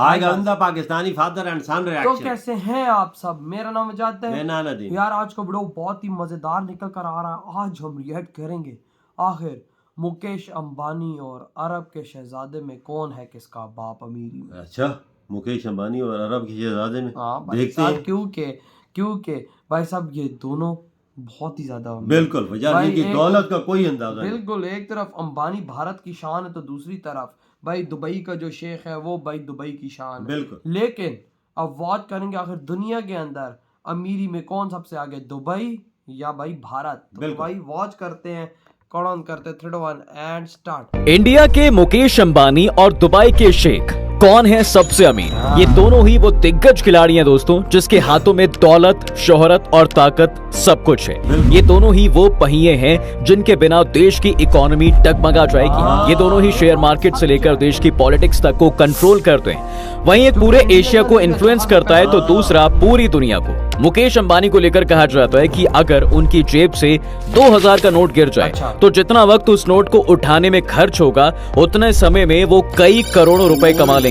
आएगा बंदा Pakistani father and सन तो रिएक्शन। कैसे हैं आप सब? मेरा नाम अजाद है। मैं नानादीन। यार आज का वीडियो बहुत ही मजेदार निकल कर आ रहा है। आज हम रिएक्ट करेंगे आखिर मुकेश अंबानी और अरब के शहजादे में कौन है किसका बाप अमीरी में। अच्छा, मुकेश अंबानी और अरब के शहजादे में हाँ भाई देखते साहब, हैं। क्योंकि भाई साहब ये दोनों बहुत ही ज्यादा अमीर। बिल्कुल वजह भाई इनकी एक- दौलत का कोई अंदाजा नहीं। बिल्कुल, एक तरफ अंबानी भारत की शान है तो दूसरी तरफ भाई दुबई का जो शेख है वो भाई दुबई की शान है। बिल्कुल। लेकिन अब बात करेंगे आखिर दुनिया के अंदर अमीरी में कौन सबसे आगे, दुबई या भाई भारत। तो बिल्कुल। भाई वॉच करते हैं, कौन करते 3, 2, 1 एंड स्टार्ट। इंडिया के मुकेश अंबानी और दुबई के शेख कौन है सबसे अमीर? ये दोनों ही वो दिग्गज खिलाड़ी हैं दोस्तों, जिसके हाथों में दौलत, शोहरत और ताकत सब कुछ है। ये दोनों ही वो पहिए हैं जिनके बिना देश की इकोनॉमी डगमगा जाएगी। ये दोनों ही शेयर मार्केट से लेकर देश की पॉलिटिक्स तक को कंट्रोल करते हैं। वहीं एक पूरे एशिया को इन्फ्लुएंस करता है तो दूसरा पूरी दुनिया को। मुकेश अंबानी को लेकर कहा जाता है कि अगर उनकी जेब से 2000 का नोट गिर जाए तो जितना वक्त उस नोट को उठाने में खर्च होगा उतने समय में वो कई करोड़ों रुपए कमा लेंगे।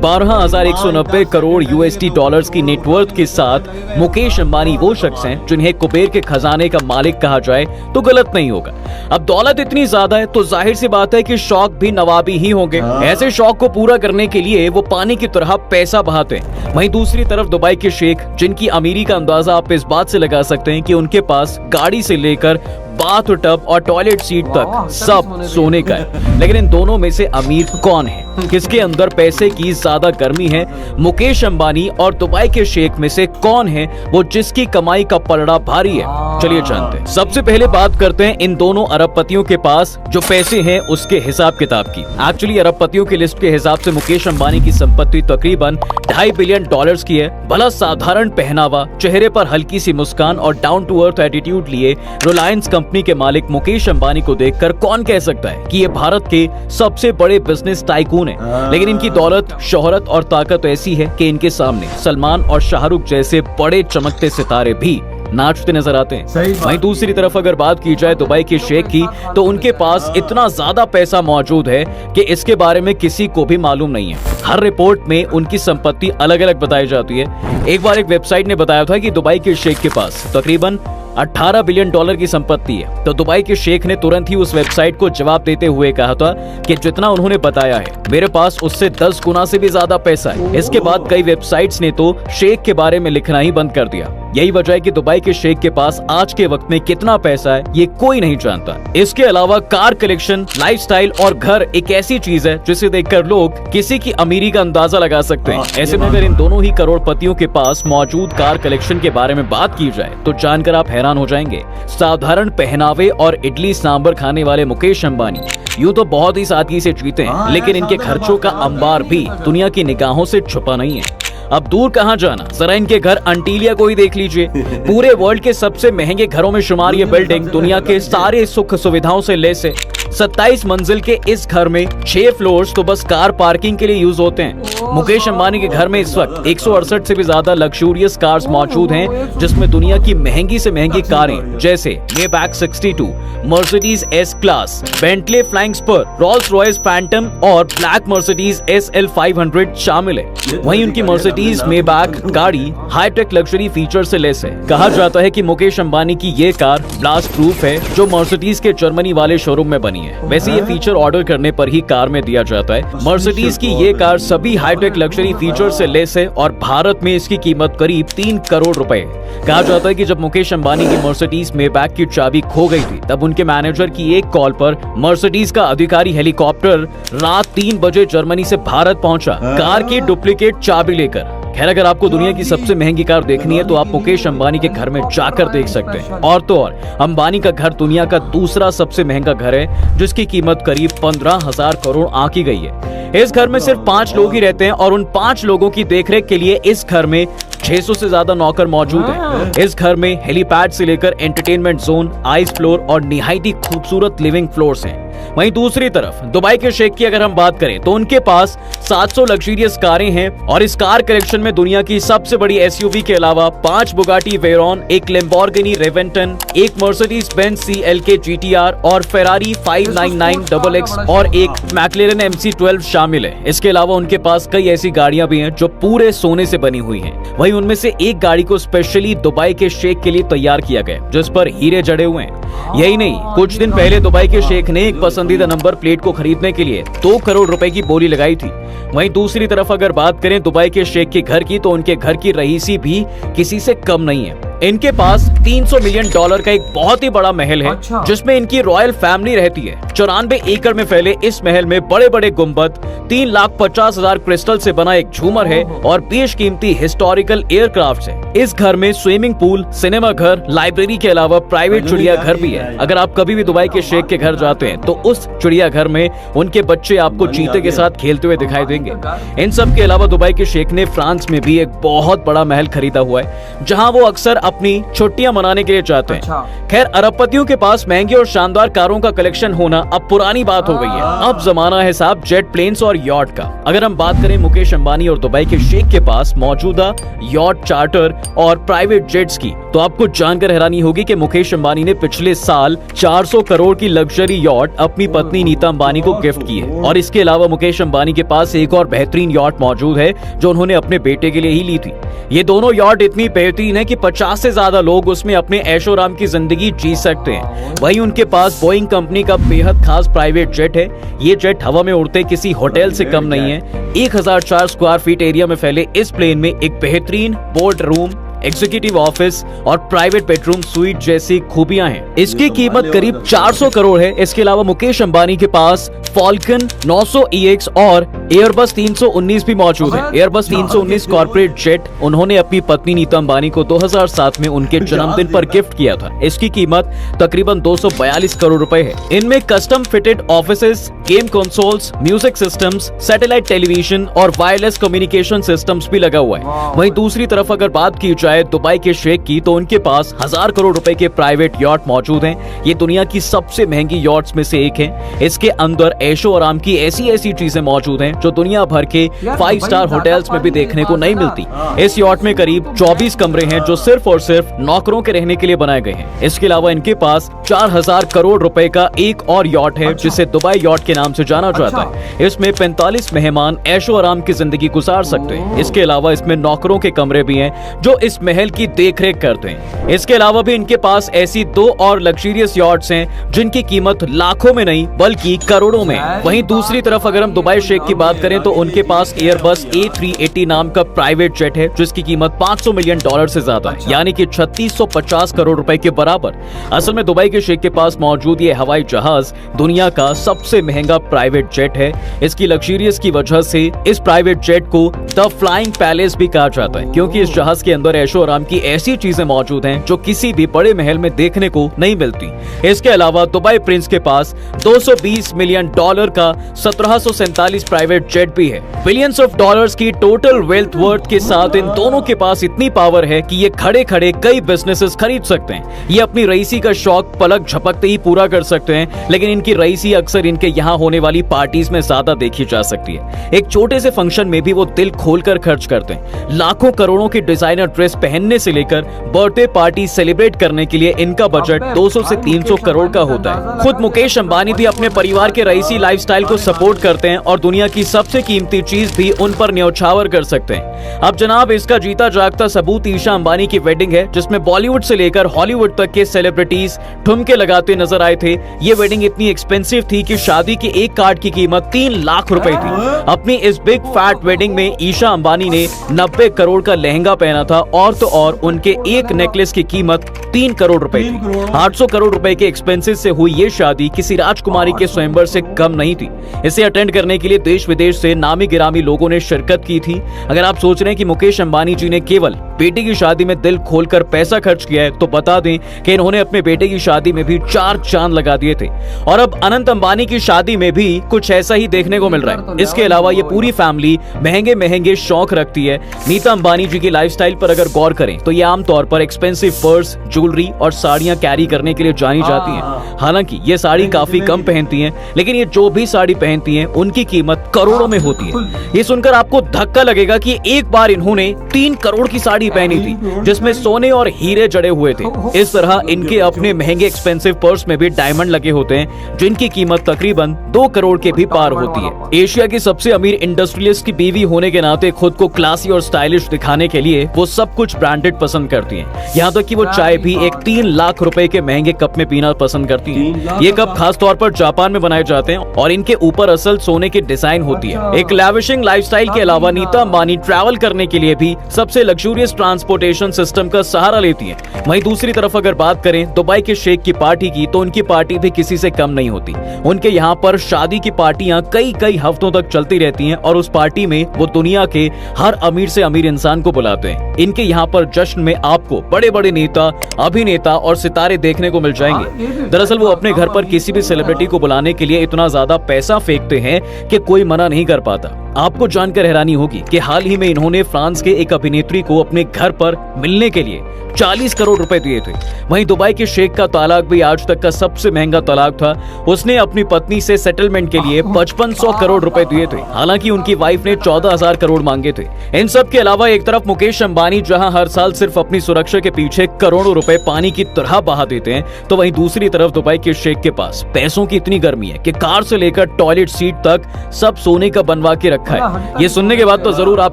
12,190 करोड़ यूएसडी डॉलर्स की नेटवर्थ के साथ मुकेश अंबानी वो शख्स हैं जिन्हें कुबेर के खजाने का मालिक कहा जाए तो गलत नहीं होगा। अब दौलत इतनी ज्यादा है तो जाहिर सी बात है कि शौक भी नवाबी ही होंगे। ऐसे शौक को पूरा करने के लिए वो पानी की तरह पैसा बहाते हैं। वहीं दूसरी तरफ दुबई के शेख, जिनकी अमीरी का अंदाजा आप इस बात से लगा सकते हैं कि उनके पास गाड़ी से लेकर बाथ टब और टॉयलेट सीट तक सब सोने का है। लेकिन इन दोनों में से अमीर कौन है? किसके अंदर पैसे की ज्यादा गर्मी है? मुकेश अंबानी और दुबई के शेख में से कौन है वो जिसकी कमाई का पलड़ा भारी है? चलिए जानते हैं। सबसे पहले बात करते हैं इन दोनों अरबपतियों के पास जो पैसे हैं उसके हिसाब किताब की। एक्चुअली अरबपतियों की लिस्ट के हिसाब से मुकेश अंबानी की संपत्ति तकरीबन $2.5 बिलियन की है। भला साधारण पहनावा, चेहरे पर हल्की सी मुस्कान और डाउन टू अर्थ एटीट्यूड लिए रिलायंस कंपनी के मालिक मुकेश अंबानी को देखकर कौन कह सकता है कि ये भारत के सबसे बड़े बिजनेस टाइकून है। लेकिन इनकी दौलत, शोहरत और ताकत ऐसी है कि इनके सामने सलमान और शाहरुख जैसे बड़े चमकते सितारे भी नाचते नजर आते हैं। वहीं दूसरी तरफ अगर बात की जाए दुबई के शेख की तो उनके पास इतना ज्यादा पैसा मौजूद है कि इसके बारे में किसी को भी मालूम नहीं है। हर रिपोर्ट में उनकी संपत्ति अलग अलग बताई जाती है। एक बार एक वेबसाइट ने बताया था कि दुबई के शेख के पास तकरीबन $18 बिलियन की संपत्ति है। तो दुबई के शेख ने तुरंत ही उस वेबसाइट को जवाब देते हुए कहा था कि जितना उन्होंने बताया है मेरे पास उससे 10 गुना से भी ज्यादा पैसा है। इसके बाद कई वेबसाइट्स ने तो शेख के बारे में लिखना ही बंद कर दिया। यही वजह है कि दुबई के शेख के पास आज के वक्त में कितना पैसा है ये कोई नहीं जानता। इसके अलावा कार कलेक्शन, लाइफस्टाइल और घर एक ऐसी चीज है जिसे देखकर लोग किसी की अमीरी का अंदाजा लगा सकते हैं। ऐसे में अगर इन दोनों ही करोड़पतियों के पास मौजूद कार कलेक्शन के बारे में बात की जाए तो जानकर आप हैरान हो जाएंगे। साधारण पहनावे और इडली सांभर खाने वाले मुकेश अंबानी यूं तो बहुत ही सादगी से जीते हैं, लेकिन इनके खर्चों का अंबार भी दुनिया की निगाहों से छुपा नहीं है। अब दूर कहां जाना, जरा इनके घर अंटीलिया को ही देख लीजिए। पूरे वर्ल्ड के सबसे महंगे घरों में शुमार ये बिल्डिंग दुनिया के सारे सुख सुविधाओं से लैस है। 27 मंजिल के इस घर में 6 फ्लोर्स तो बस कार पार्किंग के लिए यूज होते हैं। मुकेश अंबानी के घर में इस वक्त 168 से भी ज्यादा लग्जूरियस कार्स मौजूद हैं, जिसमें दुनिया की महंगी से महंगी कारें जैसे Maybach 62, Mercedes S class, Bentley Flying Spur, Rolls Royce Phantom और ब्लैक मर्सिडीज SL 500 शामिल है। वहीं उनकी मर्सिडीज मेबैक गाड़ी हाईटेक लग्जरी फीचर से लैस है। कहा जाता है कि मुकेश अंबानी की ये कार ब्लास्ट प्रूफ है, जो मर्सिडीज के जर्मनी वाले शोरूम में बनी है। वैसे ये फीचर ऑर्डर करने पर ही कार में दिया जाता है। मर्सिडीज की ये कार सभी हाईटेक लग्जरी फीचर से लैस है और भारत में इसकी कीमत करीब 3 करोड़ रुपए है। कहा जाता है कि जब मुकेश अंबानी की मर्सिडीज मेबैक की चाबी खो गई थी तब उनके मैनेजर की एक कॉल पर मर्सिडीज का अधिकारी हेलीकॉप्टर रात 3 बजे जर्मनी से भारत पहुंचा कार की डुप्लीकेट चाबी लेकर। खैर, अगर आपको दुनिया की सबसे महंगी कार देखनी है तो आप मुकेश अंबानी के घर में जाकर देख सकते हैं। और तो और अंबानी का घर दुनिया का दूसरा सबसे महंगा घर है, जिसकी कीमत करीब 15,000 करोड़ आंकी गई है। इस घर में सिर्फ 5 लोग ही रहते हैं और उन 5 लोगों की देखरेख के लिए इस घर में 600 से ज्यादा नौकर मौजूद हैं। इस घर में हेलीपैड से लेकर एंटरटेनमेंट जोन, आइस फ्लोर और निहायती खूबसूरत लिविंग फ्लोर्स हैं। वहीं दूसरी तरफ दुबई के शेख की अगर हम बात करें तो उनके पास 700 लग्जरियस कारें हैं और इस कार कलेक्शन में दुनिया की सबसे बड़ी एसयूवी के अलावा 5 बुगाटी वेरॉन, एक लैम्बोर्गिनी रेवेंटन, एक मर्सिडीज बेंज CLK GTR और फेरारी 599XX और एक मैक्लेरन MC12 शामिल है। इसके अलावा उनके पास कई ऐसी गाड़ियां भी हैं जो पूरे सोने से बनी हुई हैं। वहीं उनमें से एक गाड़ी को स्पेशली दुबई के शेख के लिए तैयार किया गया जिस पर हीरे जड़े हुए हैं। यही नहीं, कुछ दिन पहले दुबई के शेख ने एक पसंदीदा नंबर प्लेट को खरीदने के लिए 2 करोड़ रुपए की बोली लगाई थी। वहीं दूसरी तरफ अगर बात करें दुबई के शेख के घर की तो उनके घर की रईसी भी किसी से कम नहीं है। इनके पास $300 मिलियन का एक बहुत ही बड़ा महल है जिसमें इनकी रॉयल फैमिली रहती है। 94 एकड़ में फैले इस महल में बड़े बड़े गुंबद, 3,50,000 क्रिस्टल से बना एक झूमर है और बेशकीमती हिस्टोरिकल एयरक्राफ्ट है। इस घर में स्विमिंग पूल, सिनेमा घर, लाइब्रेरी के अलावा प्राइवेट चिड़ियाघर भी है। अगर आप कभी भी दुबई के शेख के घर जाते हैं तो उस चिड़ियाघर में उनके बच्चे आपको चीते के साथ खेलते हुए दिखाई देंगे। इन सब के अलावा दुबई के शेख ने फ्रांस में भी एक बहुत बड़ा महल खरीदा हुआ है जहाँ वो अक्सर अपनी छुट्टियां मनाने के लिए जाते हैं। खैर, अरबपतियों के पास महंगी और शानदार कारों का कलेक्शन होना अब पुरानी बात हो गई है। अब जमाना है साहब जेट प्लेन्स और यॉट का। अगर हम बात करें मुकेश अंबानी और दुबई के शेख के पास मौजूदा यॉट, चार्टर और प्राइवेट जेट्स की, तो आपको जानकर हैरानी होगी कि मुकेश अंबानी ने पिछले साल 400 करोड़ की लग्जरी यॉट अपनी पत्नी नीता अंबानी को गिफ्ट की है। और इसके अलावा मुकेश अंबानी के पास एक और बेहतरीन यॉट मौजूद है जो उन्होंने अपने बेटे के लिए ही ली थी। ये दोनों यॉट इतनी बेहतरीन है कि 50 से ज्यादा लोग उसमें अपने ऐशोआराम की जिंदगी जी सकते हैं। वहीं उनके पास बोइंग कंपनी का बेहद खास प्राइवेट जेट है। ये जेट हवा में उड़ते किसी होटल से कम नहीं है। 1004 स्क्वायर फीट एरिया में फैले इस प्लेन में एक बेहतरीन बोर्ड रूम, एग्जीक्यूटिव ऑफिस और प्राइवेट बेडरूम स्वीट जैसी खूबियां हैं। इसकी कीमत करीब 400 करोड़ है। इसके अलावा मुकेश अंबानी के पास फॉल्कन 900 EX और एयरबस 319 भी मौजूद है। एयरबस 319 कॉर्पोरेट जेट उन्होंने अपनी पत्नी नीता अंबानी को 2007 में उनके जन्मदिन पर गिफ्ट किया था। इसकी कीमत तकरीबन 242 करोड़ रुपए है। इनमें custom fitted offices, game consoles, music systems, satellite television और वायरलेस कम्युनिकेशन सिस्टम्स भी लगा हुआ है। वहीं दूसरी तरफ अगर बात की जाए दुबई के शेख की तो उनके पास 1000 करोड़ रुपए के प्राइवेट यॉट मौजूद हैं। ये दुनिया की सबसे महंगी यॉट्स में से एक है। इसके अंदर ऐशो आराम की ऐसी चीजें मौजूद हैं जो दुनिया भर के 5 स्टार होटल्स में भी देखने को नहीं मिलती। इस यॉट में करीब 24 कमरे हैं जो सिर्फ और सिर्फ नौकरों के रहने के लिए बनाए गए हैं। इसके अलावा इनके पास 4000 करोड़ रुपए का एक और यॉट है जिसे दुबई यॉट के नाम से जाना जाता है। इसमें 45 मेहमान ऐशो आराम की जिंदगी गुजार सकते हैं। इसके अलावा इसमें नौकरों के कमरे भी हैं जो इस महल की देखरेख करते हैं। इसके अलावा भी इनके पास ऐसी 2 और लग्जरियस यॉट्स हैं जिनकी कीमत लाखों में नहीं बल्कि करोड़ों में। वहीं दूसरी तरफ अगर हम दुबई शेख की बात करें तो उनके पास एयरबस A380 नाम का प्राइवेट जेट है जिसकी कीमत $500 मिलियन से ज्यादा है, यानी कि 3650 करोड़ रुपए के बराबर। असल में दुबई के शेख के पास मौजूद ये हवाई जहाज दुनिया का सबसे महंगा प्राइवेट जेट है। इसकी लग्जरियस की वजह से इस प्राइवेट जेट को द फ्लाइंग पैलेस भी कहा जाता है क्योंकि इस जहाज के अंदर ऐशो आराम की ऐसी चीजें मौजूद हैं जो किसी भी बड़े महल में देखने को नहीं मिलती। इसके अलावा दुबई प्रिंस के पास $220 मिलियन का 1747 प्राइवेट जेट भी है। बिलियंस ऑफ डॉलर्स की टोटल वेल्थ वर्थ के साथ इन दोनों के पास इतनी पावर है कि ये खड़े खड़े कई बिजनेसेस खरीद सकते हैं। ये अपनी रईसी का शौक पलक झपकते ही पूरा कर सकते हैं, लेकिन इनकी रईसी अक्सर इनके यहाँ होने वाली पार्टीज में ज्यादा देखी जा सकती है। एक छोटे से फंक्शन में भी वो दिल खोलकर खर्च करते हैं। लाखों करोड़ों की डिजाइनर ड्रेस पहनने से लेकर बर्थडे पार्टी सेलिब्रेट करने के लिए इनका बजट 200 से 300 करोड़ का होता है। खुद मुकेश अंबानी भी अपने परिवार के रईसी लाइफस्टाइल को सपोर्ट करते हैं और दुनिया की सबसे कीमती चीज भी उन पर न्यौछावर कर सकते हैं। अब जनाब इसका जीता जागता सबूत ईशा अंबानी की वेडिंग है जिसमें बॉलीवुड से लेकर हॉलीवुड तक के सेलिब्रिटीज ठुमके लगाते नजर आए थे। ये वेडिंग इतनी एक्सपेंसिव थी कि शादी के एक कार्ड की कीमत 3 लाख रुपए थी। अपनी इस बिग फैट वेडिंग में ईशा अंबानी ने 90 करोड़ का लहंगा पहना था और तो और उनके एक नेकलेस की कीमत 3 करोड़ रुपए थी। 800 करोड़ रुपए के एक्सपेंसेस से हुई ये शादी किसी राजकुमारी के स्वयंवर से कम नहीं थी। इसे अटेंड करने के लिए देश विदेश से नामी गिरामी लोगों ने शिरकत की थी। अगर आप सोच रहे हैं कि मुकेश अंबानी जी ने केवल बेटे की शादी में दिल खोलकर पैसा खर्च किया है, तो बता दें कि इन्होंने अपने बेटे की शादी में भी 4 चांद लगा दिए थे। और अब अनंत अंबानी की शादी में भी कुछ ऐसा ही देखने को मिल रहा है। इसके अलावा ये पूरी फैमिली महंगे महंगे शौक रखती है। नीता अंबानी जी की लाइफस्टाइल पर अगर गौर करें तो ये आमतौर पर एक्सपेंसिव पर्स, ज्वेलरी और साड़ियां कैरी करने के लिए जानी जाती हैं। हालांकि ये साड़ी काफी कम पहनती हैं, लेकिन ये जो भी साड़ी पहनती हैं उनकी कीमत करोड़ों में होती है। ये सुनकर आपको धक्का लगेगा कि एक बार इन्होंने 3 करोड़ की साड़ी पहनी थी जिसमें सोने और हीरे जड़े हुए थे। इस तरह इनके अपने महंगे एक्सपेंसिव पर्स में भी डायमंड लगे होते हैं जिनकी कीमत तकरीबन 2 करोड़ के भी पार होती है। एशिया की सबसे अमीर इंडस्ट्रियलिस्ट की बीवी होने के नाते खुद को क्लासी और स्टाइलिश दिखाने के लिए वो सब कुछ ब्रांडेड पसंद करती हैं। यहाँ तक कि वो चाय भी एक 3 लाख रुपए के महंगे कप में पीना पसंद करती हैं। ये कप खास तौर पर जापान में बनाए जाते हैं और इनके ऊपर असल सोने की डिजाइन होती है। एक लैविशिंग लाइफस्टाइल के अलावा नीता अंबानी ट्रैवल करने के लिए भी सबसे लग्जूरियस ट्रांसपोर्टेशन सिस्टम का सहारा लेती है। वहीं दूसरी तरफ अगर बात करें दुबई के शेख की पार्टी की, तो उनकी पार्टी भी किसी से कम नहीं होती। उनके यहाँ पर शादी की पार्टियां कई हफ्तों तक चलती रहती हैं और उस पार्टी में वो दुनिया के हर अमीर से अमीर इंसान को बुलाते हैं। इनके यहाँ पर जश्न में आपको बड़े बड़े नेता, अभिनेता और सितारे देखने को मिल जाएंगे। दरअसल वो अपने घर पर किसी भी सेलिब्रिटी को बुलाने के लिए इतना ज्यादा पैसा फेंकते हैं कि कोई मना नहीं कर पाता। आपको जानकर हैरानी होगी कि हाल ही में इन्होंने फ्रांस के एक अभिनेत्री को अपने घर पर मिलने के लिए 40 करोड़ रुपए दिए थे। वहीं दुबई के शेख का तलाक भी आज तक का सबसे महंगा तलाक था। उसने अपनी पत्नी से सेटलमेंट के लिए 5500 करोड़ रुपए दिए थे। हालांकि उनकी वाइफ ने 14,000 करोड़ मांगे थे। इन सब के अलावा एक तरफ मुकेश अंबानी जहां हर साल सिर्फ अपनी सुरक्षा के पीछे करोड़ों रुपए पानी की तरह बहा देते हैं, तो वहीं दूसरी तरफ दुबई के शेख के पास पैसों की इतनी गर्मी है कि कार से लेकर टॉयलेट सीट तक सब सोने का बनवा के रखा है। ये सुनने के बाद तो जरूर आप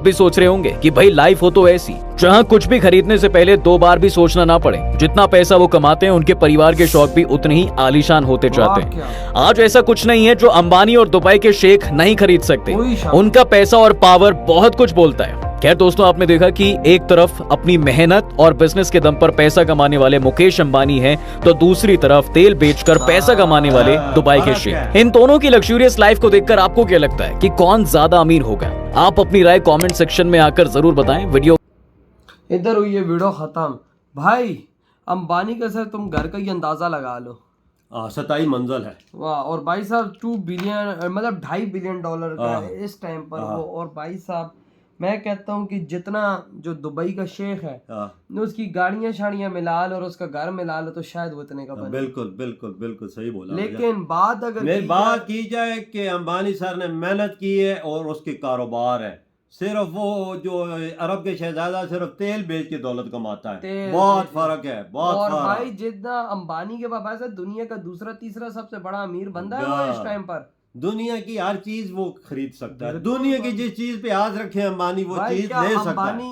भी सोच रहे होंगे कि भाई लाइफ हो तो ऐसी, जहां कुछ भी खरीदने से पहले 2 बार भी सोचना ना पड़े। जितना पैसा वो कमाते हैं उनके परिवार के शौक भी उतने ही आलीशान होते जाते हैं। आज ऐसा कुछ नहीं है जो अंबानी और दुबई के शेख नहीं खरीद सकते। उनका पैसा और पावर बहुत कुछ बोलता है। खैर दोस्तों, आपने देखा कि एक तरफ अपनी मेहनत और बिजनेस के दम पर पैसा कमाने वाले मुकेश अंबानी हैं, तो दूसरी तरफ तेल बेचकर पैसा कमाने वाले दुबई के शेख। इन दोनों की लग्जूरियस लाइफ को देखकर आपको क्या लगता है कि कौन ज्यादा अमीर होगा? आप अपनी राय कमेंट सेक्शन में आकर जरूर बताएं। वीडियो इधर हुई है वीडियो खत्म। भाई अंबानी का सर तुम घर का ही अंदाजा लगा लो। 27 मंजिल है। वाह। और भाई साहब 2 बिलियन मतलब $2.5 बिलियन का है इस टाइम पर वो। और भाई साहब मैं कहता हूँ कि जितना जो दुबई का शेख है उसकी गाड़ियां शाड़ियां मिला लो और उसका घर मिला लो तो शायद वो इतने का बने। बिल्कुल बिल्कुल बिल्कुल सही बोला। लेकिन बात अगर बात की जाए कि अंबानी सर ने मेहनत की है और उसके कारोबार है, सिर्फ वो जो अरब के शहजादा सिर्फ तेल बेच के दौलत कमाता है, बहुत फर्क है, बहुत और फर्क। भाई जितना अंबानी के पास है दुनिया का दूसरा तीसरा सबसे बड़ा अमीर बंदा है वो इस टाइम पर। दुनिया की हर चीज वो खरीद सकता है। दुनिया की जिस चीज पे हाथ रखे अंबानी वो चीज ले सकता है।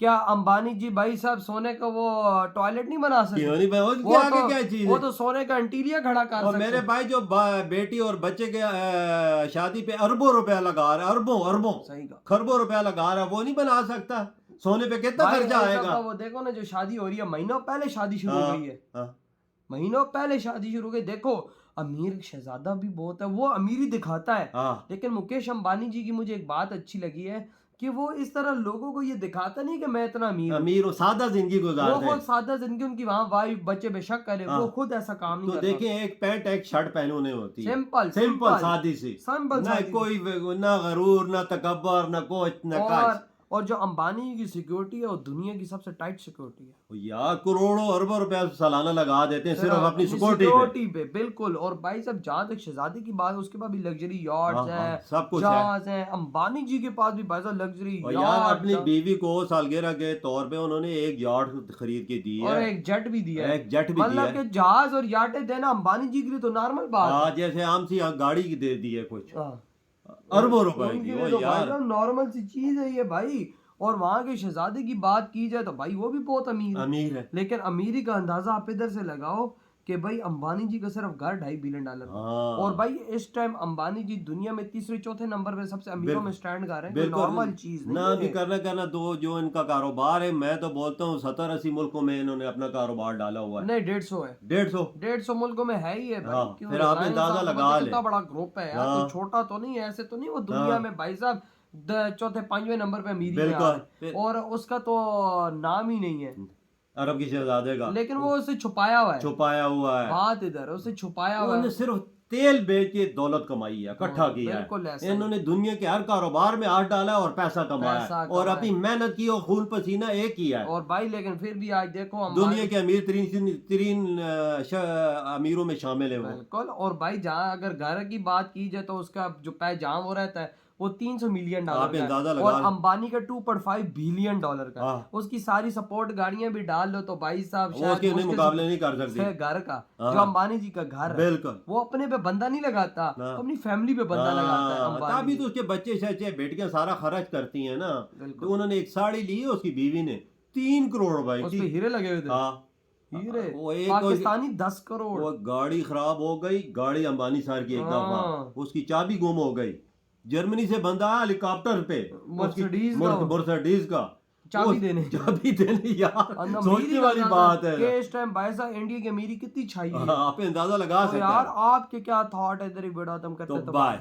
क्या अंबानी जी भाई साहब सोने का वो टॉयलेट नहीं बना सकते? क्यों नहीं? क्या चीज वो तो सोने का इंटीरियर खड़ा कर सकते। मेरे भाई जो बेटी और बच्चे के शादी पे अरबों रुपया लगा रहा है, अरबों सही का खरबों रुपया लगा रहा है, वो नहीं बना सकता। सोने पे कितना खर्चा आएगा? वो देखो ना जो शादी हो रही है महीनों पहले शादी शुरू हो गई है। महीनों पहले शादी शुरू हो गई। देखो अमीर शहजादा भी बहुत है, वो अमीरी दिखाता है। लेकिन मुकेश अंबानी जी की मुझे एक बात अच्छी लगी है कि वो इस तरह लोगों को ये दिखाता नहीं कि मैं इतना अमीर और सादा जिंदगी गुजारते हैं। वो बहुत सादा जिंदगी उनकी, वहाँ वाइफ बच्चे बेशक करे, वो खुद ऐसा काम नहीं करता। देखें एक पैंट एक शर्ट पहने होने होती है, सिंपल सादी सी, सिंपल, ना कोई ना गरूर ना तकब्बर ना कुछ ना काज। और जो अंबानी की सिक्योरिटी है वो दुनिया की सबसे टाइट सिक्योरिटी है यार। करोड़ों अरबों रुपया सालाना लगा देते हैं सिर्फ अपनी सिक्योरिटी पे। बिल्कुल। और भाई साहब जहाँ तक शहजादे की बात है उसके पास भी लग्जरी यार्ड्स हैं, सब कुछ है। अंबानी जी के पास भी भाई साहब लग्जरी यार। अपनी बीवी को सालगिरह के तौर पे उन्होंने एक यार्ड खरीद के दी है और एक जेट भी दिया है। एक जेट भी मतलब कि जहाज और यार्डें देना अंबानी जी के लिए तो नॉर्मल बात है। जैसे आम सी गाड़ी की दे दी है कुछ अरबों रुपए की। तो यार नॉर्मल सी चीज है ये भाई। और वहाँ के शहजादे की बात की जाए तो भाई वो भी बहुत अमीर है। लेकिन अमीरी का अंदाजा आप इधर से लगाओ कि भाई अंबानी जी का सिर्फ घर $2.5 बिलियन। और भाई इस टाइम अंबानी जी दुनिया में तीसरे चौथे नंबर पे सबसे अमीरों में स्टैंड कर रहे हैं। नॉर्मल चीज नहीं ना भी करना दो जो इनका कारोबार है। मैं तो बोलता हूँ 70-80 मुल्कों में इन्होंने अपना कारोबार डाला हुआ है। नहीं 150 है। 150 मुल्कों में है ही है भाई। फिर आप अंदाजा लगा ले। बड़ा ग्रुप है यार, छोटा तो नहीं है, ऐसे तो नहीं वो दुनिया में भाई साहब चौथे पांचवें नंबर पे अमीरी में आ रहा है और उसका तो नाम ही नहीं है अरब के शहजादे का, लेकिन वो उसे छुपाया हुआ है, छुपाया हुआ है। बात इधर है, उसे छुपाया हुआ उन्होंने है। सिर्फ तेल बेच के दौलत कमाई है, इकट्ठा किया बिल्कुल है। ऐसा ही। इन्होंने दुनिया के हर कारोबार में हाथ डाला और पैसा कमाया पैसा और कमाया। अपनी मेहनत की और खून पसीना एक किया है। और भाई लेकिन फिर भी आज देखो हम दुनिया के अमीर तरीन अमीरों में शामिल है वो। बिल्कुल। और भाई जहाँ अगर घर की बात की जाए तो उसका जो जहाँ वो रहता है वो 300 मिलियन आप डॉलर का अंदाजा है लगा और लें। अंबानी का 2.5 बिलियन डॉलर का है। हाँ। उसकी सारी सपोर्ट गाड़ियां भी डाल लो तो भाई साहब वो उसके नहीं मुकाबले नहीं कर सकते। घर का हाँ। जो अंबानी जी का घर है बिल्कुल। वो अपने पे बंदा नहीं लगाता, हाँ। अपनी फैमिली पे बंदा लगाता है हाँ, अंबानी तभी जी। तो उसके बच्चे शच्चे बेटियां सारा खर्च करती हैं ना। बिल्कुल। तो उन्होंने एक साड़ी ली उसकी बीवी ने 3 करोड़ भाई उस पे हीरे लगे हुए थे। हाँ, हीरे वो एक पाकिस्तानी 10 करोड़। वो गाड़ी खराब हो गई, गाड़ी अंबानी सर की एक हाँ। दफा उसकी चाबी गुम हो गई। जर्मनी से बंदा हेलीकॉप्टर पे मर्सिडीज का चाबी देने यार सोचने वाली बात है कि इस टाइम भाई साहब इंडिया की अमीरी कितनी छाई है। आप अंदाजा लगा तो सकते यार हैं। आपके क्या थॉट है इधर ही बेड़ा तुम करते तो बाय।